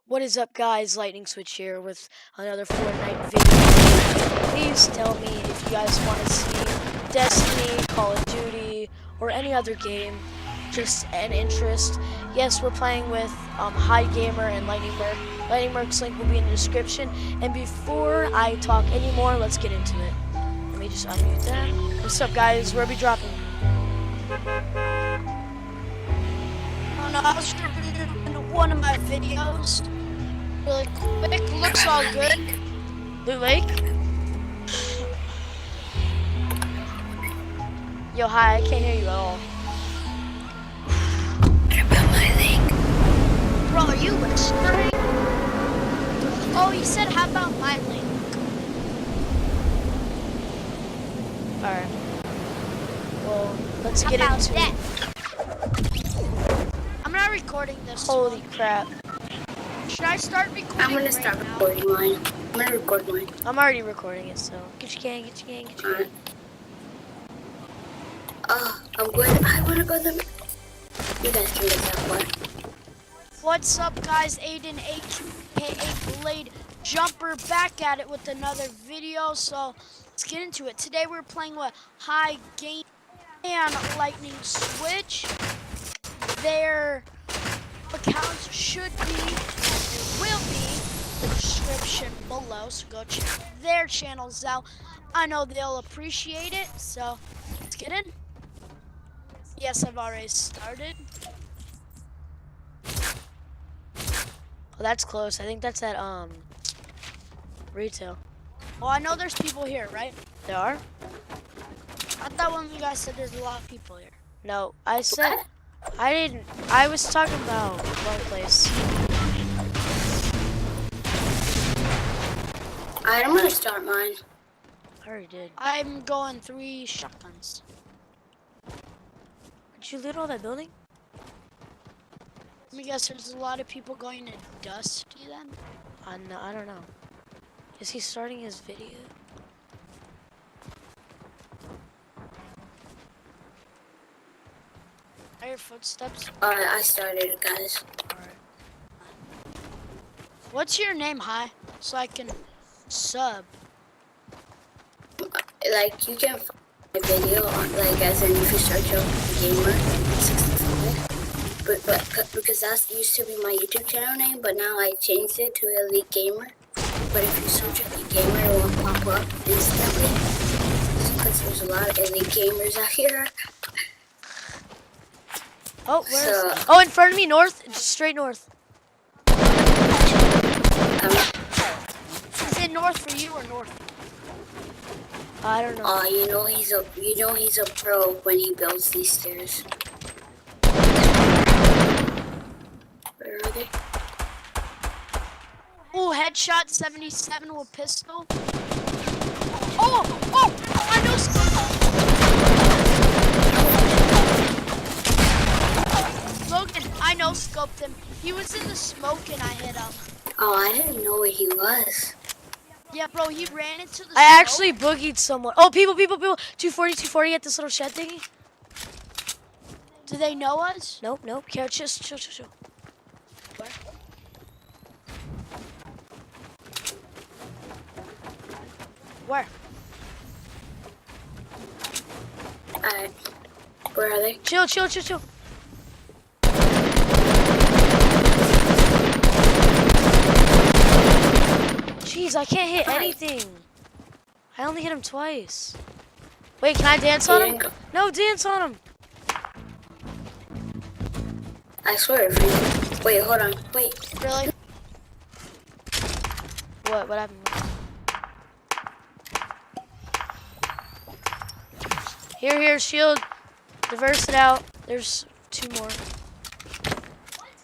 What is up, guys? Lightning Switch here with another Fortnite video. Please tell me if you guys want to see Destiny, Call of Duty, or any other game. Just an interest. Yes, we're playing with High Gamer and Lightning Merc. Lightning Merc's link will be in the description. And before I talk anymore, let's get into it. Let me just unmute that. What's up, guys? Where are we dropping? Oh no, I was in one of my videos. Really quick, looks all good. Blue Lake? Yo, hi, I can't hear you at all. What about my link? Bro, are you whispering? Oh, he said, how about my link? Alright. Well, let's get into it. I'm not recording this. Holy crap. Should I start recording? I'm gonna start recording mine. I'm gonna record mine. I'm already recording it, so get your gang, get your gang, get your gang. I wanna go the. You guys can get that one. What's up, guys? Aiden, aka Blade Jumper, back at it with another video. So let's get into it. Today we're playing with High Game and Lightning Switch. Their accounts should be, and will be, in the description below. So go check their channels out. I know they'll appreciate it. So let's get in. Yes, I've already started. Oh, that's close. I think that's at retail. Well, I know there's people here, right? There are? I thought one of you guys said there's a lot of people here. No, I said I didn't. I was talking about one place. Alright, I'm gonna start mine. I already did. I'm going 3 shotguns. Did you loot all that building? Let me guess, there's a lot of people going to Dusty then? No, I don't know. Is he starting his video? I hear footsteps. Alright, I started it, guys. Alright. What's your name, Hi? So I can sub. Like, you can find my video on, like, as in if you search up Gamer 65. But because that used to be my YouTube channel name, but now I changed it to Elite Gamer. But if you search Elite Gamer, it won't pop up instantly. Because there's a lot of Elite Gamers out here. Oh, where's... Oh, in front of me, north. Just straight north. Is it north for you or north? I don't know. Oh, you know he's a pro when he builds these stairs. Where are they? Oh, headshot 77 with pistol. Oh, I know. Logan, I know scoped him. He was in the smoke and I hit him. Oh, I didn't know where he was. Yeah, bro, he ran into the I smoke. actually boogied someone. Oh, people. 240 at this little shed thingy. Do they know us? Nope. Here, just chill. Where? Where? Alright. Where are they? Chill. Jeez, I can't hit anything. I only hit him twice. Wait, can I dance on him? No, dance on him. I swear if you... Wait, hold on. Wait. Really? What happened? Here, shield. Diverse it out. There's 2 more.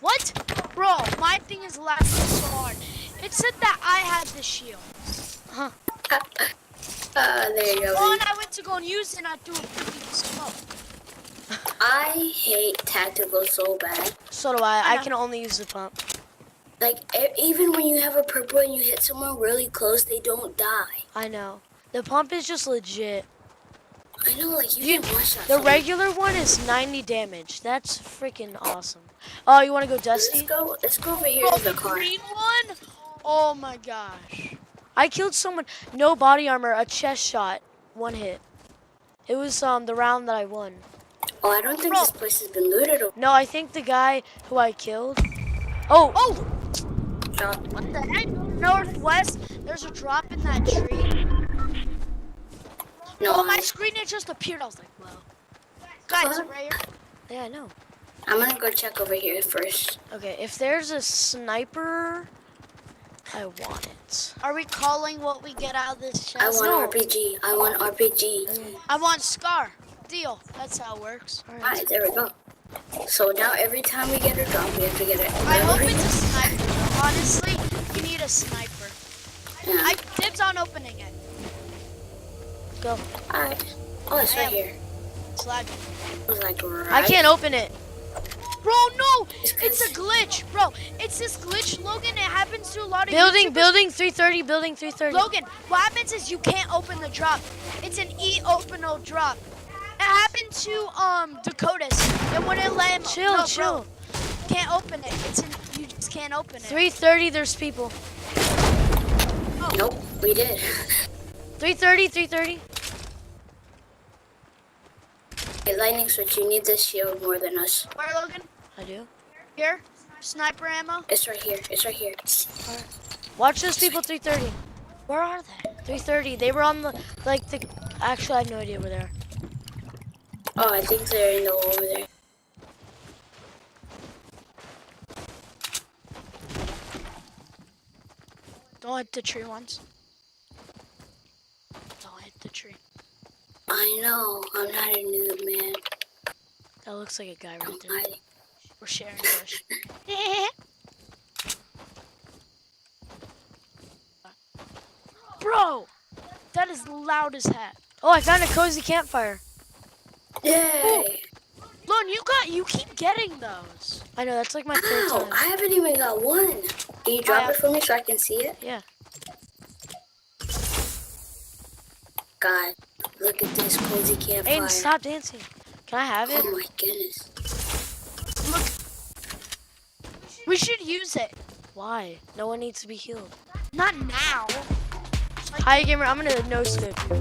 What? Bro, my thing is lagging so hard. It said that I had the shield. Huh. There you go. Oh, and I went to go and use it and I threw a big smoke. I hate tactical so bad. So do I. I can only use the pump. Like, even when you have a purple and you hit someone really close, they don't die. I know. The pump is just legit. I know, like, you can one-shot The someone. regular one is 90 damage. That's freaking awesome. Oh, you want to go Let's Dusty? go. Let's go over here Bro, to the the car. green one? Oh my gosh. I killed someone. No body armor. A chest shot. 1 hit. It was the round that I won. Oh, I don't think Bro. this place has been looted or No, I think the guy who I killed. Oh, Oh, dropped. what the heck? Northwest, there's a drop in that tree. No, Oh, my screen, it just appeared. I was like, whoa. Guys, What? right here. yeah, I know. I'm gonna go check over here first. Okay, if there's a sniper, I want it. Are we calling what we get out of this I chest? want No. RPG. I want RPG. I want Scar. Deal. That's how it works. Alright, there we go. So now every time we get a drop, we have to get it. I hope it's a sniper. Honestly, you need a sniper. Yeah. I dibs on opening it. Go. Alright. Oh, it's right here. It's lagging. It was like right. I can't open it. Bro, no! It's It's a glitch. Bro, it's this glitch, Logan. It happens to a lot of Building, YouTubers. building 330, building 330. Logan, what happens is you can't open the drop. It's an E-open-O drop. It happened to Dakotas. It wouldn't let him. Chill, no, chill. Bro, can't open it. You just can't open it. 330, there's people. Nope, we did. 330, 330. Okay, lightning switch, you need this shield more than us. Where, Logan? I do. Here. Sniper ammo. It's right here. It's right here. Watch those people 330. Where are they? 330. They were on the, actually, I have no idea where they are. Oh, I think they're in the over there. Don't hit the tree once. Don't hit the tree. I know. I'm not a noob, man. That looks like a guy I'm right there. hiding. We're sharing bush. Bro, that is loud as heck. Oh, I found a cozy campfire. Yay! Lone, you keep getting those. I know, that's like my third Ow! time. I haven't even got one. Can you drop yeah. it for me so I can see it? Yeah. God, look at this cozy campfire. Aiden, stop dancing. Can I have it? Oh my goodness. We should use it. Why? No one needs to be healed. Not now. Hi, gamer. I'm gonna no scope you.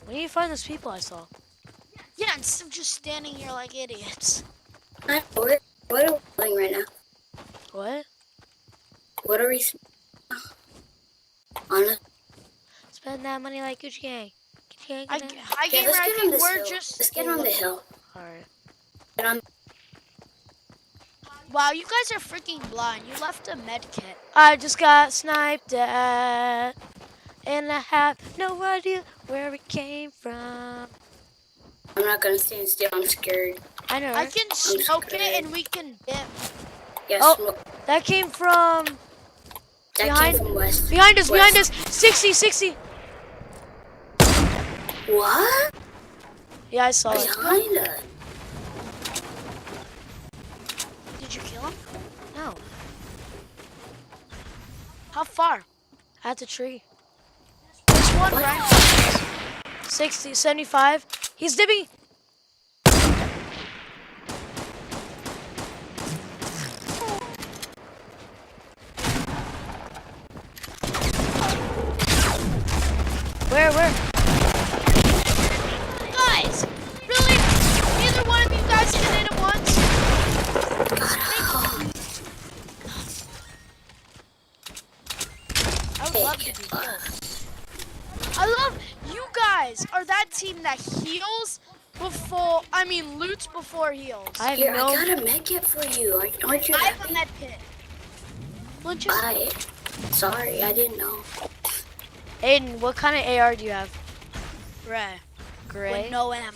Where do you find those people I saw? Yeah, instead of just standing here like idiots. What are we doing right now? What? What are we... On a... Spend that money like Gucci gang. Gucci gang. I Okay, gamer, let's I get on think this we're hill. just. Let's get on the hill. Alright. Get on... Wow, you guys are freaking blind. You left a med kit. I just got sniped at, and I have no idea where it came from. I'm not gonna stand still. I'm scared. I know. I can smoke it scared. and we can dip. Yes, Oh. That came from that behind- came from west. behind us. West. Behind us. 60, 60. What? Yeah, I saw it. Behind us. Did you kill him? No, How far? at the tree. There's one What? right. 60, 75. He's dipping. Where? Guys, really? Neither one of you guys can hit him once? I would love to be healed. I love you guys are that team that heals before, loots before heals. I have Here, no. I got a med kit for you. Aren't you I have a happy? med kit. Well, just Bye. Sorry, I didn't know. Aiden, what kind of AR do you have? gray. Gray. With no ammo.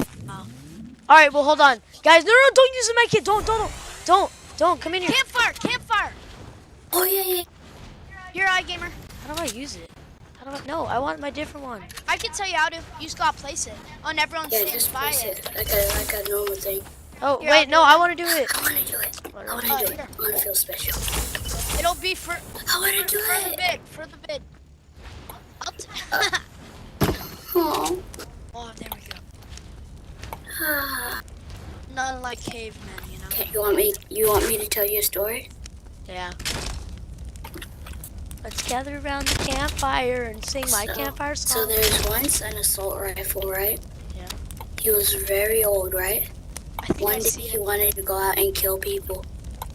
All right, well, hold on, guys. No, don't use the med kit. Don't. Come in here. Campfire! Oh, yeah. Here, iGamer. How do I use it? How do I? No, I want my different one. I can tell you how to. You just gotta place it. And everyone Yeah, stands just by place it. it. Like a normal thing. Oh Here, wait, no, I want to do it. I want to do it. I want to do it. here. I want to feel special. It'll be for I want to do the it. bid. For the bid. Oh. Oh, there we go. Ah. No, done like cavemen, you know. Okay, you want me to tell you a story? Yeah. Let's gather around the campfire and sing my campfire So song. there's once an assault rifle, right? Yeah. He was very old, right? I think I One day see he it. wanted to go out and kill people.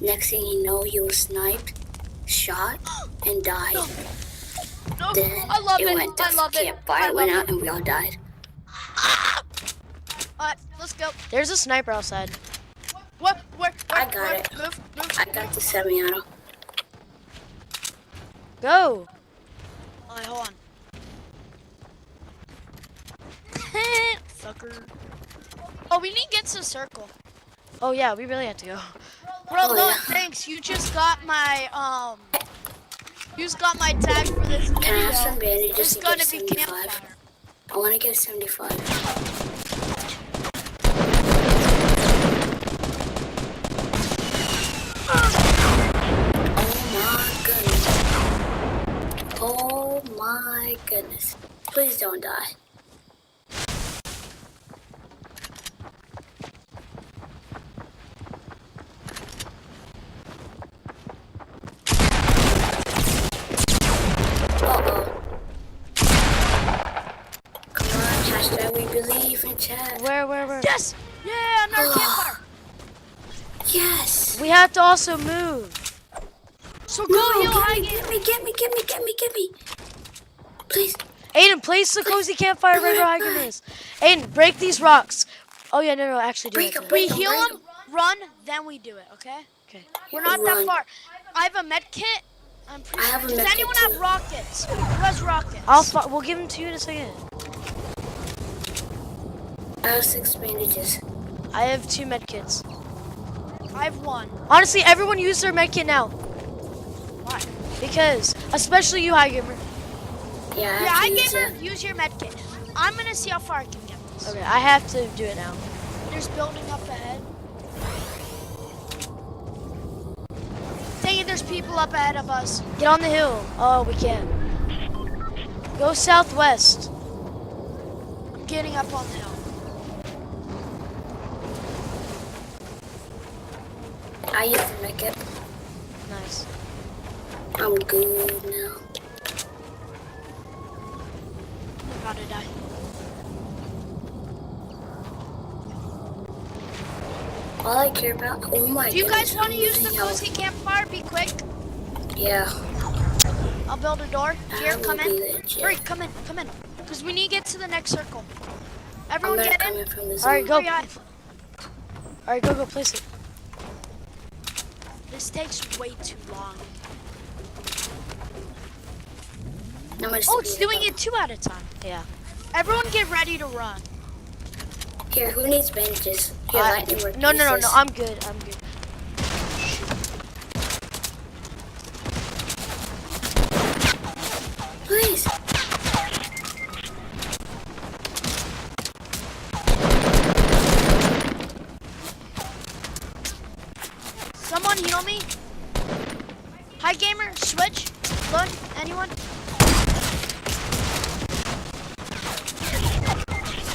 Next thing you know, he was sniped, shot, and died. No, no, Then I love it it. went I the love it. I campfire love went it. out and we all died. Alright, let's go. There's a sniper outside. Where? I got it. Move. I got the semi-auto. Go. Alright, hold on. Fucker. Oh, we need to get to the circle. Oh yeah, we really have to go. Bro, Oh, no, yeah. thanks. You just got my tag for this video. Can I have some bandages It's to gonna get be 75? campfire. I want to get 75. Oh my goodness. Please don't die. Uh-oh. Come on, hashtag we believe in chat. Where? Yes! Yeah, another campfire. Yes. We have to also move. So go No, heal high get me. Please. Aiden, place the cozy campfire right where Highgamer is. Aiden, break these rocks. Oh yeah, no, actually do Break it. 'em, We break 'em, heal break them, 'em. run, then we do it, okay? Okay. We're not that Run. far. I have a med kit. I'm pretty I have a Does med kit anyone too. have rockets? Who has rockets? We'll give them to you in a second. I have 6 bandages. I have 2 medkits. I have one. Honestly, everyone use their medkit now. Why? Because, especially you, Highgamer. Yeah, Yeah, I I have to use gamer, it. use your med kit. I'm gonna see how far I can get this. Okay, I have to do it now. There's building up ahead. Dang it, there's people up ahead of us. Get on the hill. Oh, we can't. Go southwest. I'm getting up on the hill. I used to make it. Nice. I'm good now. I'm about to die. All I care about. Oh my Do you goodness. guys want to I'm use the losing health. cozy campfire? Be quick. Yeah. I'll build a door. Here, That come would in. be legit. Hurry, come in. Because we need to get to the next circle. I'm Everyone gonna get come in. in from this All right, go. Hurry, high. All right, go, place it. This takes way too long. Oh, it's doing it 2 at a time. Yeah. Everyone get ready to run. Here, who needs bandages? Here, lightning work. No, use no, no, this. no. I'm good. Please. Someone heal me. Hi, gamer. Switch. Look. Anyone?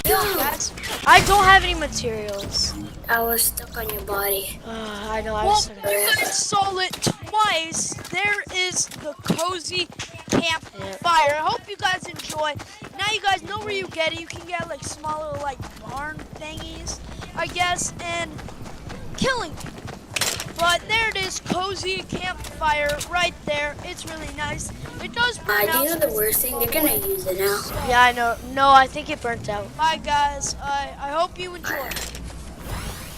Yo, Guys. I don't have any materials. I was stuck on your body. I know. I Well, was. you guys saw it twice. There is the cozy campfire. I hope you guys enjoy. Now you guys know where you get it. You can get like smaller like barn thingies, I guess, and killing people. But there it is, cozy campfire right there. It's really nice. It does burn Do out. you know the worst thing? They're gonna use it now. Yeah, I know. No, I think it burnt out. Bye guys. I hope you enjoy.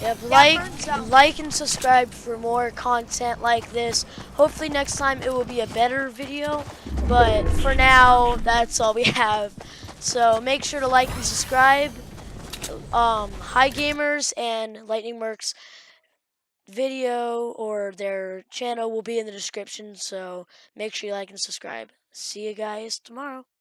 Yep, Yeah, burns out. like and subscribe for more content like this. Hopefully next time it will be a better video, but for now that's all we have. So make sure to like and subscribe. Hi Gamers and Lightning Mercs video or their channel will be in the description, so make sure you like and subscribe. See you guys tomorrow.